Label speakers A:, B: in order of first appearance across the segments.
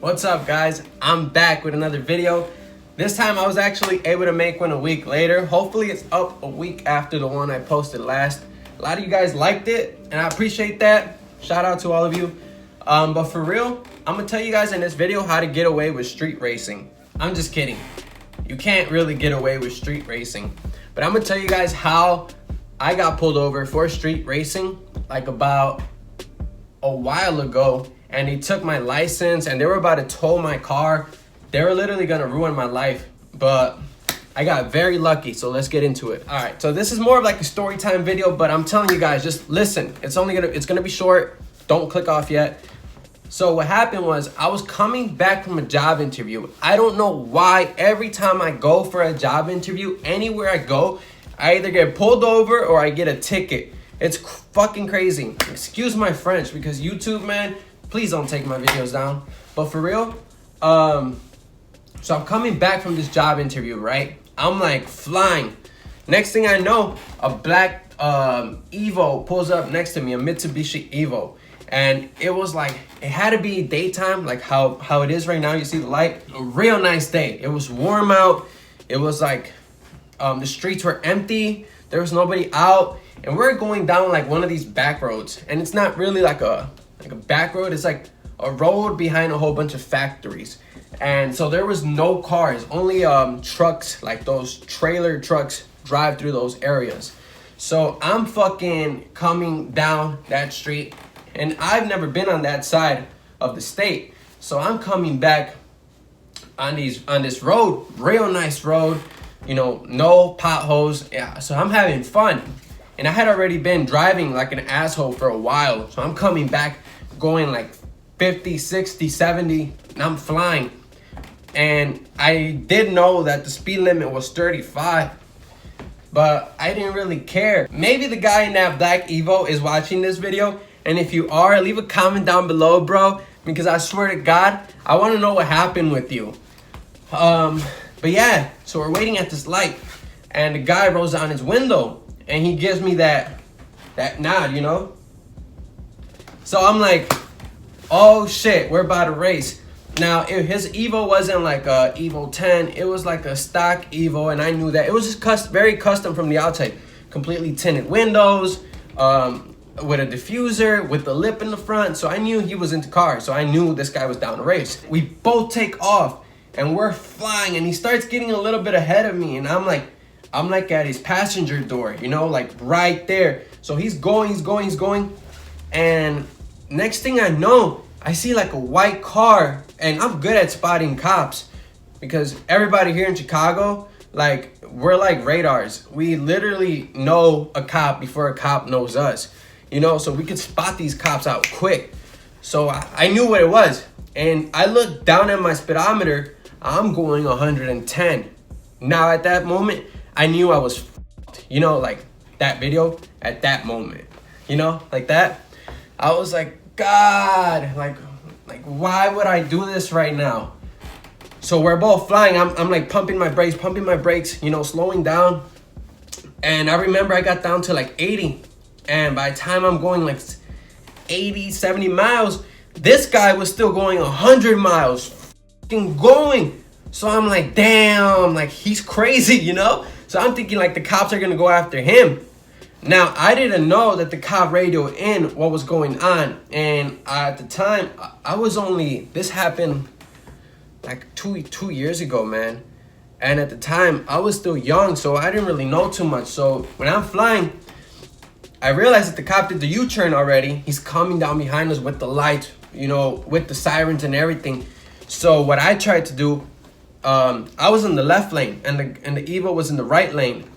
A: What's up, guys? I'm back with another video. This time I was actually able to make one a week later. Hopefully it's up a week after the one I posted last. A lot of you guys liked it and I appreciate that. Shout out to all of you. But for real, I'm gonna tell you guys in this video how to get away with street racing. I'm just kidding. You can't really get away with street racing. But I'm gonna tell you guys how I got pulled over for street racing like about a while ago, and they took my license and they were about to tow my car. They were literally gonna ruin my life, but I got very lucky, so let's get into it. All right, so this is more of like a story time video, but I'm telling you guys, just listen. It's gonna be short. Don't click off yet. So what happened was I was coming back from a job interview. I don't know why every time I go for a job interview, anywhere I go, I either get pulled over or I get a ticket. It's fucking crazy. Excuse my French, because YouTube, man, please don't take my videos down. But for real, so I'm coming back from this job interview, right? I'm like flying. Next thing I know, a black Evo pulls up next to me, a Mitsubishi Evo. And it was like, it had to be daytime, like how it is right now. You see the light? A real nice day. It was warm out. It was like, the streets were empty. There was nobody out. And we're going down like one of these back roads. And it's not really like a back road. It's like a road behind a whole bunch of factories. And so there was no cars, only trucks, like those trailer trucks drive through those areas. So I'm fucking coming down that street, and I've never been on that side of the state. So I'm coming back on this road, real nice road, you know, no potholes. Yeah, so I'm having fun. And I had already been driving like an asshole for a while. So I'm coming back going like 50, 60, 70, and I'm flying. And I did know that the speed limit was 35, but I didn't really care. Maybe the guy in that black Evo is watching this video. And if you are, leave a comment down below, bro, because I swear to God, I want to know what happened with you. But yeah, so we're waiting at this light, and the guy rolls down his window, and he gives me that nod, you know? So I'm like, oh shit, we're about to race. Now, if his Evo wasn't like a Evo 10, it was like a stock Evo, and I knew that. It was just very custom from the outside. Completely tinted windows, with a diffuser, with the lip in the front. So I knew he was into cars, so I knew this guy was down to race. We both take off, and we're flying, and he starts getting a little bit ahead of me, and I'm like at his passenger door, you know, like right there. So he's going, and next thing I know, I see like a white car, and I'm good at spotting cops because everybody here in Chicago, like, we're like radars. We literally know a cop before a cop knows us, you know, so we could spot these cops out quick. So I knew what it was, and I looked down at my speedometer. I'm going 110. Now at that moment, I knew I was f***ed. You know, like that video, at that moment, you know, like that. I was like, God, like why would I do this right now? So we're both flying. I'm like pumping my brakes, you know, slowing down. And I remember I got down to like 80. And by the time I'm going like 80, 70 miles, this guy was still going 100 miles, f***ing going. So I'm like, damn, like he's crazy, you know? So I'm thinking like the cops are gonna go after him. Now, I didn't know that the cop radioed in what was going on. And at the time, this happened like two years ago, man. And at the time, I was still young, so I didn't really know too much. So when I'm flying, I realized that the cop did the U-turn already. He's coming down behind us with the lights, you know, with the sirens and everything. So what I tried to do, I was in the left lane, and the Evo was in the right lane.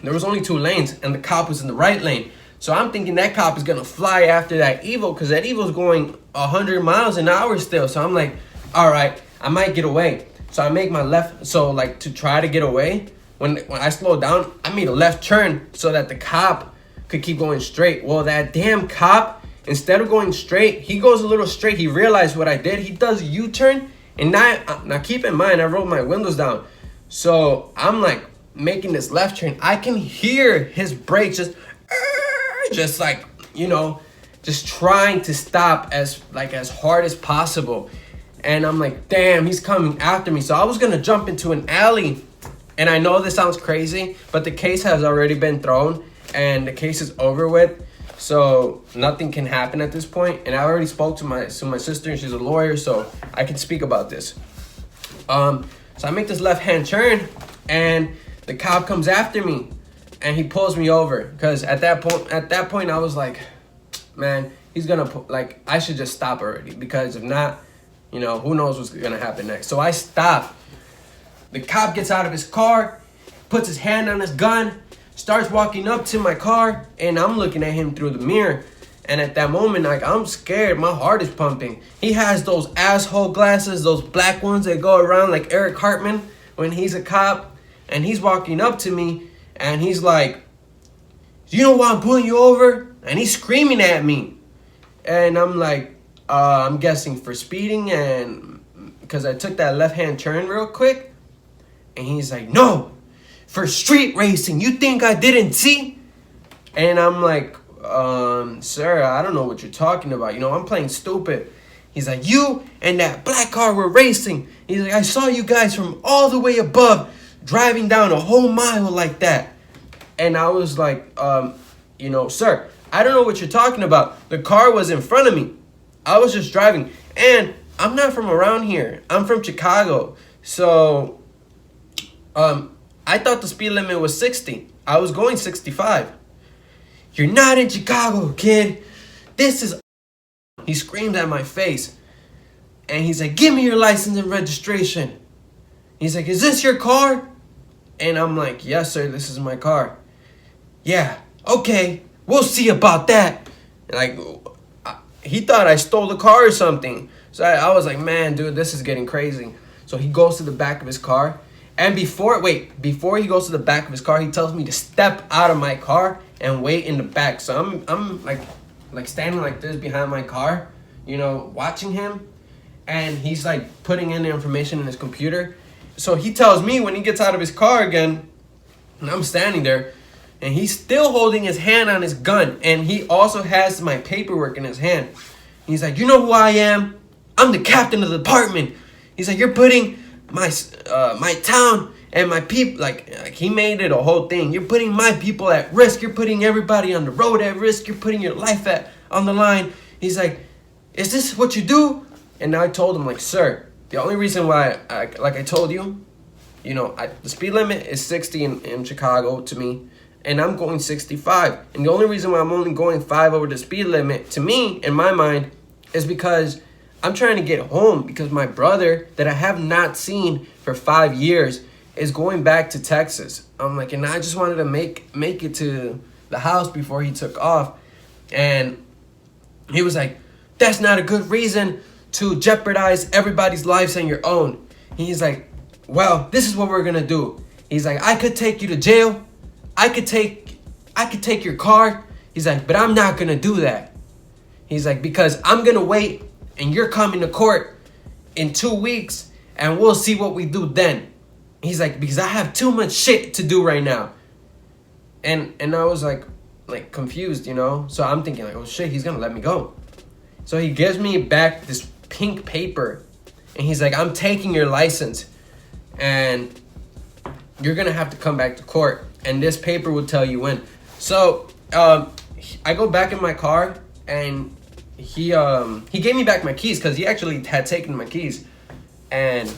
A: There was only 2 lanes, and the cop was in the right lane. So I'm thinking that cop is gonna fly after that Evo, because that Evo's going 100 miles an hour still. So I'm like, all right, I might get away. So I make my left, so like to try to get away, when I slowed down, I made a left turn so that the cop could keep going straight. Well, that damn cop, instead of going straight, he goes a little straight. He realized what I did. He does a U-turn, and now keep in mind, I rolled my windows down. So I'm like making this left turn. I can hear his brakes just like, you know, just trying to stop as hard as possible. And I'm like, damn, he's coming after me. So I was gonna jump into an alley. And I know this sounds crazy, but the case has already been thrown and the case is over with. So nothing can happen at this point. And I already spoke to my sister, and she's a lawyer, so I can speak about this. So I make this left-hand turn, and the cop comes after me, and he pulls me over. Because at that point, I was like, man, he's gonna like, I should just stop already. Because if not, you know, who knows what's gonna happen next. So I stop. The cop gets out of his car, puts his hand on his gun, starts walking up to my car, and I'm looking at him through the mirror. And at that moment, like, I'm scared. My heart is pumping. He has those asshole glasses, those black ones that go around like Eric Cartman when he's a cop. And he's walking up to me, and he's like, you know why I'm pulling you over? And he's screaming at me. And I'm like, I'm guessing for speeding, and because I took that left-hand turn real quick. And he's like, no, for street racing. You think I didn't see? And I'm like, sir, I don't know what you're talking about. You know, I'm playing stupid. He's like, you and that black car were racing. He's like, I saw you guys from all the way above driving down a whole mile like that. And I was like, you know, sir, I don't know what you're talking about. The car was in front of me. I was just driving. And I'm not from around here. I'm from Chicago. So I thought the speed limit was 60. I was going 65. You're not in Chicago, kid. This is... He screams at my face. And he's like, give me your license and registration. He's like, is this your car? And I'm like, yes, sir, this is my car. Yeah, okay, we'll see about that. Like, he thought I stole the car or something. So I was like, man, dude, this is getting crazy. So he goes to the back of his car. And before he goes to the back of his car, he tells me to step out of my car and wait in the back. So I'm like standing like this behind my car, you know, watching him. And he's like putting in the information in his computer. So he tells me when he gets out of his car again, and I'm standing there, and he's still holding his hand on his gun. And he also has my paperwork in his hand. He's like, you know who I am? I'm the captain of the department. He's like, you're putting my town and my people, like he made it a whole thing. You're putting my people at risk. You're putting everybody on the road at risk. You're putting your life on the line. He's like, is this what you do? And I told him, like, sir, the only reason why, like I told you, you know, the speed limit is 60 in Chicago to me, and I'm going 65. And the only reason why I'm only going 5 over the speed limit, to me, in my mind, is because I'm trying to get home, because my brother that I have not seen for 5 years is going back to Texas. I'm like, and I just wanted to make it to the house before he took off. And he was like, that's not a good reason to jeopardize everybody's lives and your own. He's like, well, this is what we're gonna do. He's like, I could take you to jail. I could take your car. He's like, but I'm not gonna do that. He's like, because I'm gonna wait, and you're coming to court in 2 weeks, and we'll see what we do then. He's like, because I have too much shit to do right now. And I was like confused, you know? So I'm thinking like, oh shit, he's gonna let me go. So he gives me back this pink paper, and he's like, I'm taking your license, and you're gonna have to come back to court, and this paper will tell you when. So I go back in my car, and he gave me back my keys, because he actually had taken my keys. And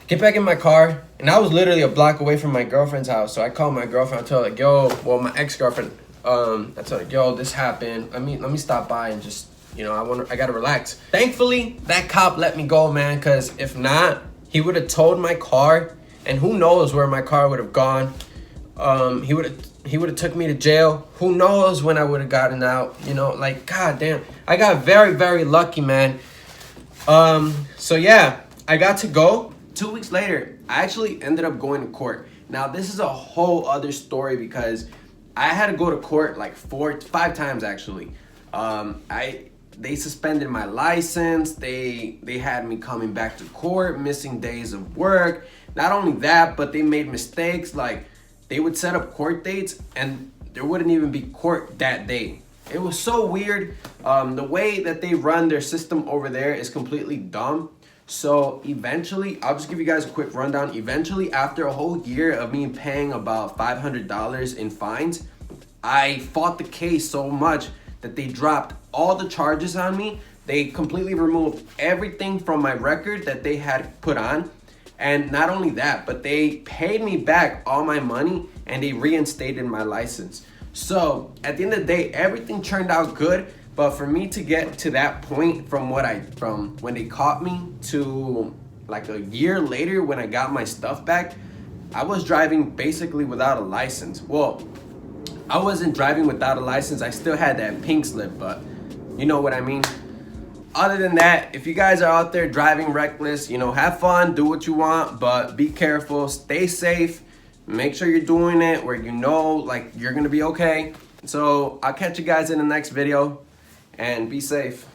A: get back in my car, and I was literally a block away from my girlfriend's house. So I called my girlfriend. I told her, like, yo, well, my ex-girlfriend. I told her, yo, this happened. Let me stop by and just, you know, I gotta relax. Thankfully, that cop let me go, man, because if not, he would have towed my car, and who knows where my car would have gone. He would have took me to jail. Who knows when I would have gotten out, you know? Like, god damn. I got very, very lucky, man. So yeah, I got to go. 2 weeks later, I actually ended up going to court. Now, this is a whole other story, because I had to go to court like 5 times, actually. They suspended my license. They had me coming back to court, missing days of work. Not only that, but they made mistakes. Like, they would set up court dates, and there wouldn't even be court that day. It was so weird. The way that they run their system over there is completely dumb. So eventually, I'll just give you guys a quick rundown. Eventually, after a whole year of me paying about $500 in fines, I fought the case so much that they dropped all the charges on me. They completely removed everything from my record that they had put on. And not only that, but they paid me back all my money and they reinstated my license. So at the end of the day, everything turned out good. But for me to get to that point from when they caught me to like a year later when I got my stuff back, I was driving basically without a license. Well, I wasn't driving without a license. I still had that pink slip, but you know what I mean. Other than that, if you guys are out there driving reckless, you know, have fun, do what you want, but be careful, stay safe, make sure you're doing it where you know like you're gonna be okay. So I'll catch you guys in the next video and be safe.